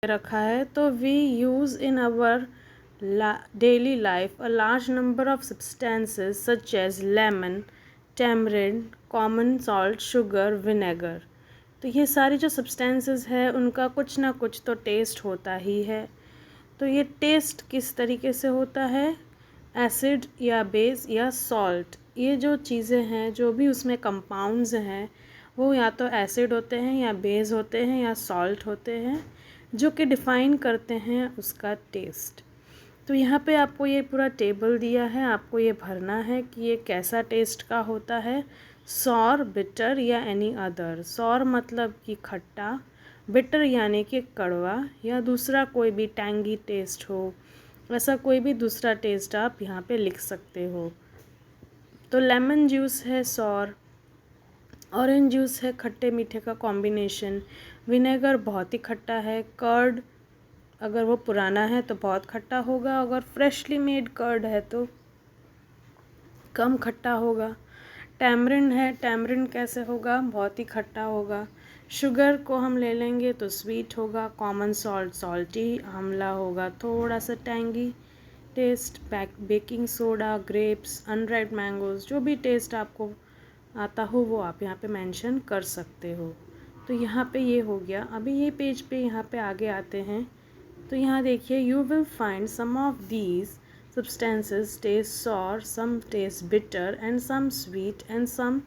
रखा है। तो we use in our daily life a large number of substances such as lemon, tamarind, common salt, sugar, vinegar. तो ये सारी जो सब्सटेंसेस है उनका कुछ ना कुछ तो टेस्ट होता ही है। तो ये टेस्ट किस तरीके से होता है, एसिड या बेस या सॉल्ट, ये जो चीज़ें हैं, जो भी उसमें कंपाउंड्स हैं, वो या तो एसिड होते हैं या बेस होते हैं या सॉल्ट होते हैं, जो कि डिफ़ाइन करते हैं उसका टेस्ट। तो यहाँ पे आपको ये पूरा टेबल दिया है, आपको ये भरना है कि ये कैसा टेस्ट का होता है, सॉर, बिटर या एनी अदर। सॉर मतलब कि खट्टा, बिटर यानी कि कड़वा, या दूसरा कोई भी टैंगी टेस्ट हो, ऐसा कोई भी दूसरा टेस्ट आप यहाँ पे लिख सकते हो। तो लेमन जूस है सॉर, ऑरेंज जूस है खट्टे मीठे का कॉम्बिनेशन, विनेगर बहुत ही खट्टा है, कर्ड अगर वो पुराना है तो बहुत खट्टा होगा, अगर फ्रेशली मेड कर्ड है तो कम खट्टा होगा। टैमरिंड है, टैमरिंड कैसे होगा, बहुत ही खट्टा होगा। शुगर को हम ले लेंगे तो स्वीट होगा। कॉमन सॉल्ट सॉल्टी, आंवला होगा थोड़ा सा tangy taste. Baking soda, grapes, unripe mangoes, जो भी टेस्ट आपको आता हो वो आप यहाँ पे मेंशन कर सकते हो। तो यहाँ पे ये हो गया। अभी ये पेज पे यहाँ पे आगे आते हैं तो यहाँ देखिए, you will find some of these substances taste sour, some taste bitter and some sweet and some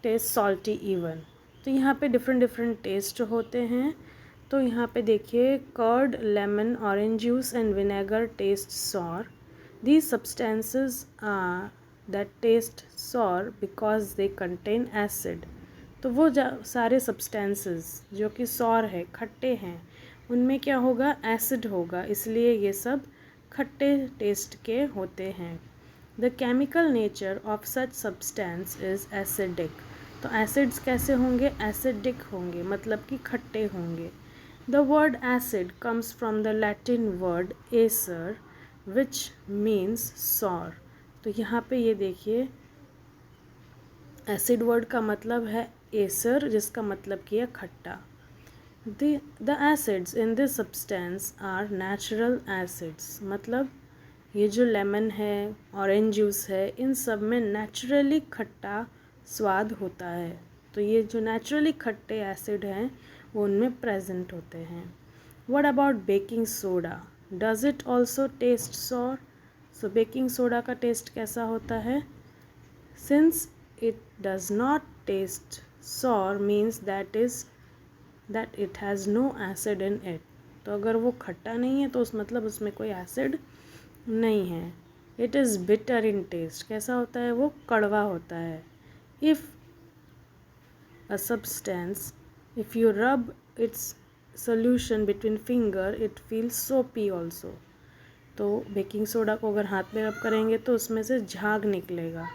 taste salty even। तो यहाँ पे डिफरेंट डिफरेंट टेस्ट होते हैं। तो यहाँ पे देखिए, curd, lemon, orange juice and vinegar taste sour. These substances that taste sour because they contain acid। तो वो सारे substances जो कि सॉर है, खट्टे हैं, उनमें क्या होगा, एसिड होगा, इसलिए ये सब खट्टे टेस्ट के होते हैं। The chemical nature of such substance is acidic. तो एसिड्स कैसे होंगे, एसिडिक होंगे, मतलब कि खट्टे होंगे। The word acid comes from the Latin word acer which means sour. तो यहाँ पे ये देखिए, एसिड वर्ड का मतलब है एसर, जिसका मतलब कि है खट्टा। The acids in this substance are natural acids। मतलब ये जो लेमन है, ऑरेंज जूस है, इन सब में नेचुरली खट्टा स्वाद होता है। तो ये जो नेचुरली खट्टे एसिड हैं वो उनमें प्रेजेंट होते हैं। What about baking soda, does it also taste sour. So baking soda का टेस्ट कैसा होता है, since it does not taste sour means that it has no acid in it. तो अगर वो खट्टा नहीं है तो उस मतलब उसमें कोई एसिड नहीं है। It is bitter in taste, कैसा होता है, वो कड़वा होता है। If a substance, if you rub its solution between finger it feels soapy also. तो बेकिंग सोडा को अगर हाथ में रब करेंगे तो उसमें से झाग निकलेगा।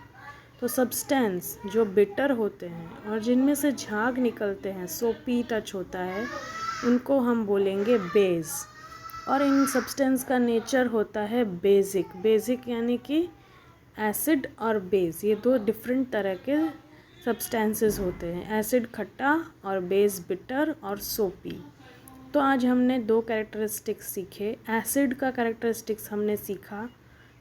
तो सब्सटेंस जो बिटर होते हैं और जिनमें से झाग निकलते हैं, सोपी टच होता है, उनको हम बोलेंगे बेस। और इन सब्सटेंस का नेचर होता है बेसिक। बेसिक यानी कि एसिड और बेस, ये दो डिफरेंट तरह के सब्सटेंसेस होते हैं, एसिड खट्टा और बेस बिटर और सोपी। तो आज हमने दो कैरेक्टरिस्टिक्स सीखे। एसिड का कैरेक्टरिस्टिक्स हमने सीखा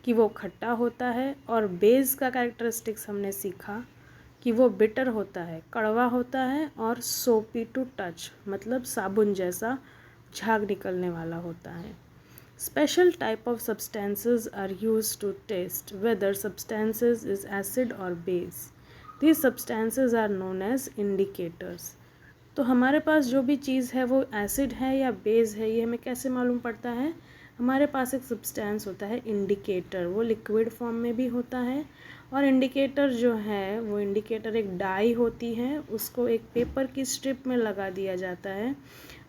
कि वो खट्टा होता है, और बेस का कैरेक्टरिस्टिक्स हमने सीखा कि वो बिटर होता है, कड़वा होता है, और सोपी टू टच मतलब साबुन जैसा झाग निकलने वाला होता है। Special type of substances are used to test whether substances is acid और base. These substances are known as indicators. तो हमारे पास जो भी चीज़ है वो एसिड है या बेस है, ये हमें कैसे मालूम पड़ता है, हमारे पास एक सब्सटेंस होता है इंडिकेटर, वो लिक्विड फॉर्म में भी होता है। और इंडिकेटर जो है वो इंडिकेटर एक डाई होती है, उसको एक पेपर की स्ट्रिप में लगा दिया जाता है।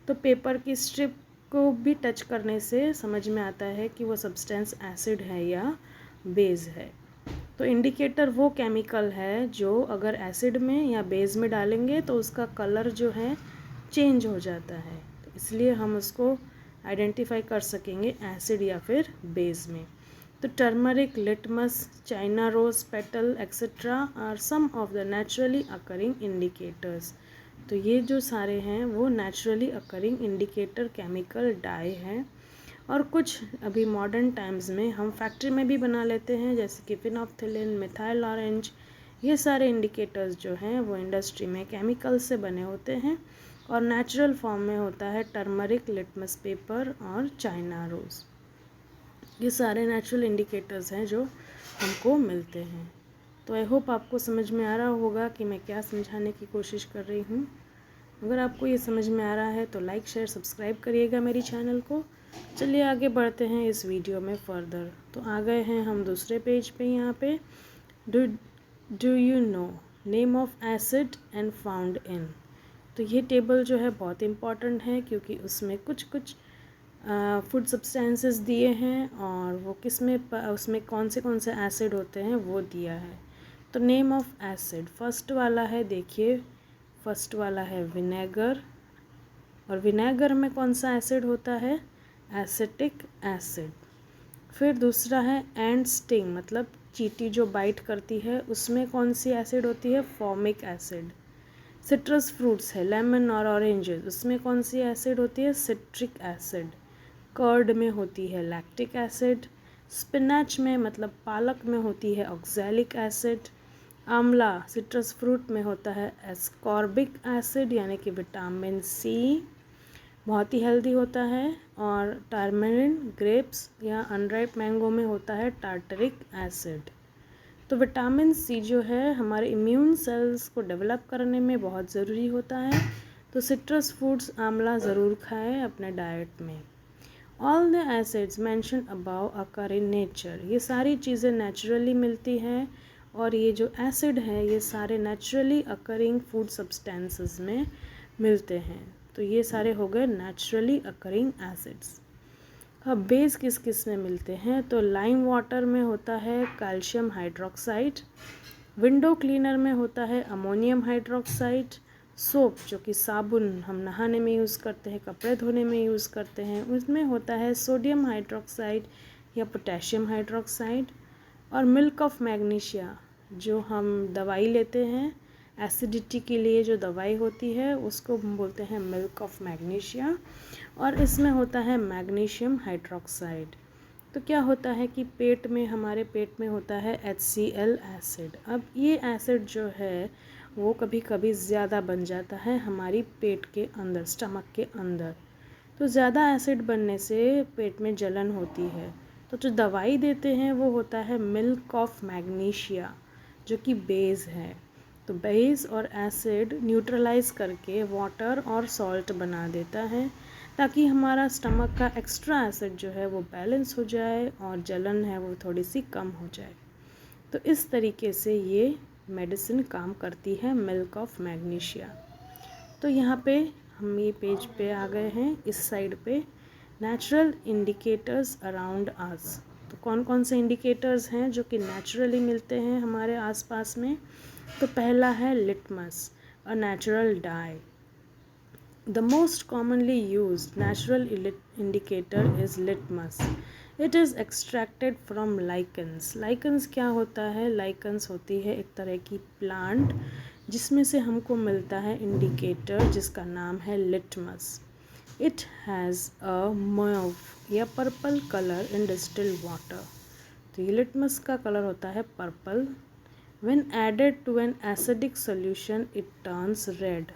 तो पेपर की स्ट्रिप को भी टच करने से समझ में आता है कि वो सब्सटेंस एसिड है या बेस है। तो इंडिकेटर वो केमिकल है जो अगर एसिड में या बेस में डालेंगे तो उसका कलर जो है चेंज हो जाता है, तो इसलिए हम उसको आइडेंटिफाई कर सकेंगे एसिड या फिर बेस में। तो turmeric, litmus, China rose petal etcetera are some of the naturally occurring indicators. तो ये जो सारे हैं वो naturally occurring indicator chemical dye हैं, और कुछ अभी मॉडर्न टाइम्स में हम फैक्ट्री में भी बना लेते हैं, जैसे कि फिनोफ्थिलिन, मिथाइल ऑरेंज। ये सारे इंडिकेटर्स जो हैं वो इंडस्ट्री में केमिकल से बने होते हैं, और नेचुरल फॉर्म में होता है टर्मरिक, लिटमस पेपर और चाइना रोज़। ये सारे नेचुरल इंडिकेटर्स हैं जो हमको मिलते हैं। तो आई होप आपको समझ में आ रहा होगा कि मैं क्या समझाने की कोशिश कर रही हूँ। अगर आपको ये समझ में आ रहा है तो लाइक, शेयर, सब्सक्राइब करिएगा मेरी चैनल को। चलिए आगे बढ़ते हैं इस वीडियो में फर्दर। तो आ गए हैं हम दूसरे पेज पे। यहाँ पे do you know name of acid and found in. तो ये टेबल जो है बहुत इम्पॉर्टेंट है, क्योंकि उसमें कुछ फूड सब्सटेंसेस दिए हैं, और वो उसमें कौन से एसिड होते हैं वो दिया है। तो नेम ऑफ एसिड, फर्स्ट वाला है, देखिए फर्स्ट वाला है विनेगर, और विनेगर में कौन सा एसिड होता है, एसिटिक एसिड। फिर दूसरा है एंड स्टिंग, मतलब चींटी जो बाइट करती है उसमें कौन सी एसिड होती है, फॉर्मिक एसिड। सिट्रस फ्रूट्स है, लेमन और ऑरेंजेस, उसमें कौन सी एसिड होती है, सिट्रिक एसिड। कर्ड में होती है लैक्टिक एसिड। स्पिनच में मतलब पालक में होती है ऑक्सैलिक एसिड। आंवला सिट्रस फ्रूट में होता है एस्कॉर्बिक एसिड, यानी कि विटामिन सी, बहुत ही हेल्दी होता है। और टारमेरिन ग्रेप्स या अनराइप मैंगो में होता है टार्टरिक एसिड। तो विटामिन सी जो है हमारे इम्यून सेल्स को डेवलप करने में बहुत ज़रूरी होता है, तो सिट्रस फ्रूट्स आंवला ज़रूर खाएं अपने डाइट में। All the acids mentioned above occur in nature, ये सारी चीज़ें नेचुरली मिलती हैं, और ये जो एसिड है ये सारे नेचुरली अकरिंग फूड सब्सटेंसेस में मिलते हैं। तो ये सारे हो गए नेचुरली अकरिंग एसिड्स। अब बेस किस किस में मिलते हैं, तो लाइम वाटर में होता है कैल्शियम हाइड्रोक्साइड, विंडो क्लीनर में होता है अमोनियम हाइड्रोक्साइड, सोप जो कि साबुन हम नहाने में यूज़ करते हैं, कपड़े धोने में यूज़ करते हैं, उसमें होता है सोडियम हाइड्रोक्साइड या पोटेशियम हाइड्रोक्साइड। और मिल्क ऑफ मैग्नीशिया, जो हम दवाई लेते हैं एसिडिटी के लिए, जो दवाई होती है उसको हम बोलते हैं मिल्क ऑफ मैग्नीशिया, और इसमें होता है मैग्नीशियम हाइड्रोक्साइड। तो क्या होता है कि हमारे पेट में होता है HCl एसिड। अब ये एसिड जो है वो कभी कभी ज़्यादा बन जाता है हमारी पेट के अंदर, स्टमक के अंदर। तो ज़्यादा एसिड बनने से पेट में जलन होती है। तो जो दवाई देते हैं वो होता है मिल्क ऑफ मैग्नीशिया, जो कि बेस है। तो बेस और एसिड न्यूट्रलाइज करके वाटर और सॉल्ट बना देता है, ताकि हमारा स्टमक का एक्स्ट्रा एसिड जो है वो बैलेंस हो जाए और जलन है वो थोड़ी सी कम हो जाए। तो इस तरीके से ये मेडिसिन काम करती है, मिल्क ऑफ मैग्नीशिया। तो यहाँ पे हम ये पेज पे आ गए हैं, इस साइड पे नेचुरल इंडिकेटर्स अराउंड अस। तो कौन कौन से इंडिकेटर्स हैं जो कि नेचुरली मिलते हैं हमारे आसपास में। तो पहला है litmus, a natural die. The most commonly used natural indicator is litmus. It is extracted from lichens. Lichens क्या होता है, lichens होती है एक तरह की प्लांट, जिसमें से हमको मिलता है इंडिकेटर जिसका नाम है litmus. It has a mauve या purple colour in distilled water. तो ये लिटमस का कलर होता है purple. When added to an acidic solution it turns red.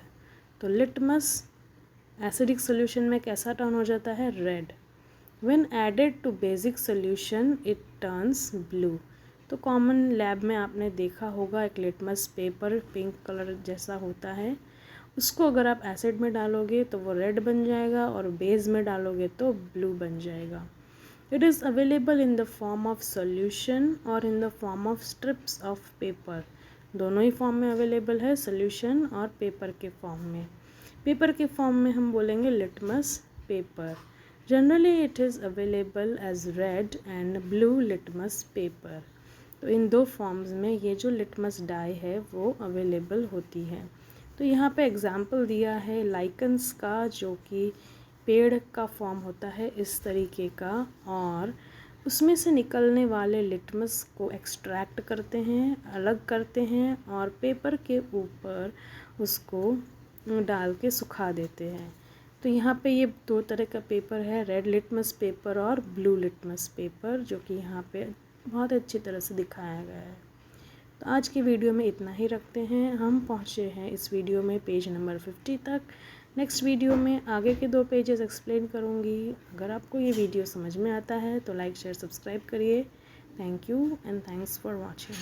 तो लिटमस एसिडिक सोल्यूशन में कैसा टर्न हो जाता है, red. When added to basic solution it turns blue. तो कॉमन लैब में आपने देखा होगा एक लिटमस पेपर पिंक कलर जैसा होता है, उसको अगर आप एसिड में डालोगे तो वो रेड बन जाएगा, और बेस में डालोगे तो ब्लू बन जाएगा। It is available in the form of solution और in the form of strips of paper. दोनों ही फॉर्म में अवेलेबल है, सोल्यूशन और पेपर के फॉर्म में। पेपर के फॉर्म में हम बोलेंगे litmus paper. Generally it is available as red and blue litmus paper. तो इन दो फॉर्म्स में ये जो लिटमस डाई है वो अवेलेबल होती है। तो यहाँ पे एग्जाम्पल दिया है लाइकन्स का, जो कि पेड़ का फॉर्म होता है इस तरीके का, और उसमें से निकलने वाले लिटमस को एक्सट्रैक्ट करते हैं, अलग करते हैं, और पेपर के ऊपर उसको डाल के सुखा देते हैं। तो यहाँ पे ये दो तरह का पेपर है, रेड लिटमस पेपर और ब्लू लिटमस पेपर, जो कि यहाँ पे बहुत अच्छी तरह से दिखाया गया है। तो आज की वीडियो में इतना ही रखते हैं। हम पहुँचे हैं इस वीडियो में पेज नंबर 50 तक। नेक्स्ट वीडियो में आगे के 2 पेजेस एक्सप्लेन करूँगी। अगर आपको ये वीडियो समझ में आता है तो लाइक शेयर सब्सक्राइब करिए। Thank you and thanks for watching.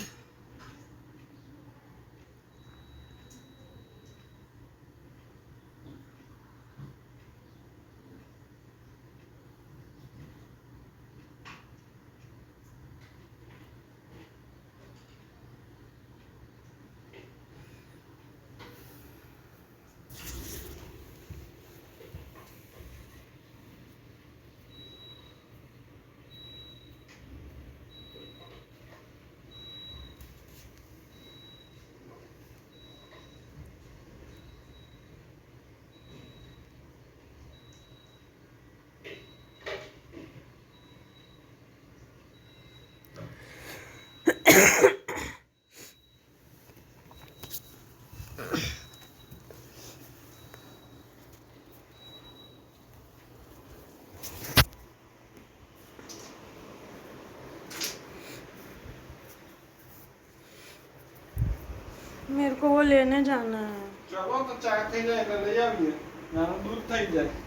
मेरे को वो लेने जाना है। चलो तो चाय થઈ જાય એટલે લઈ આવીએ નાનું દૂધ થઈ જાય।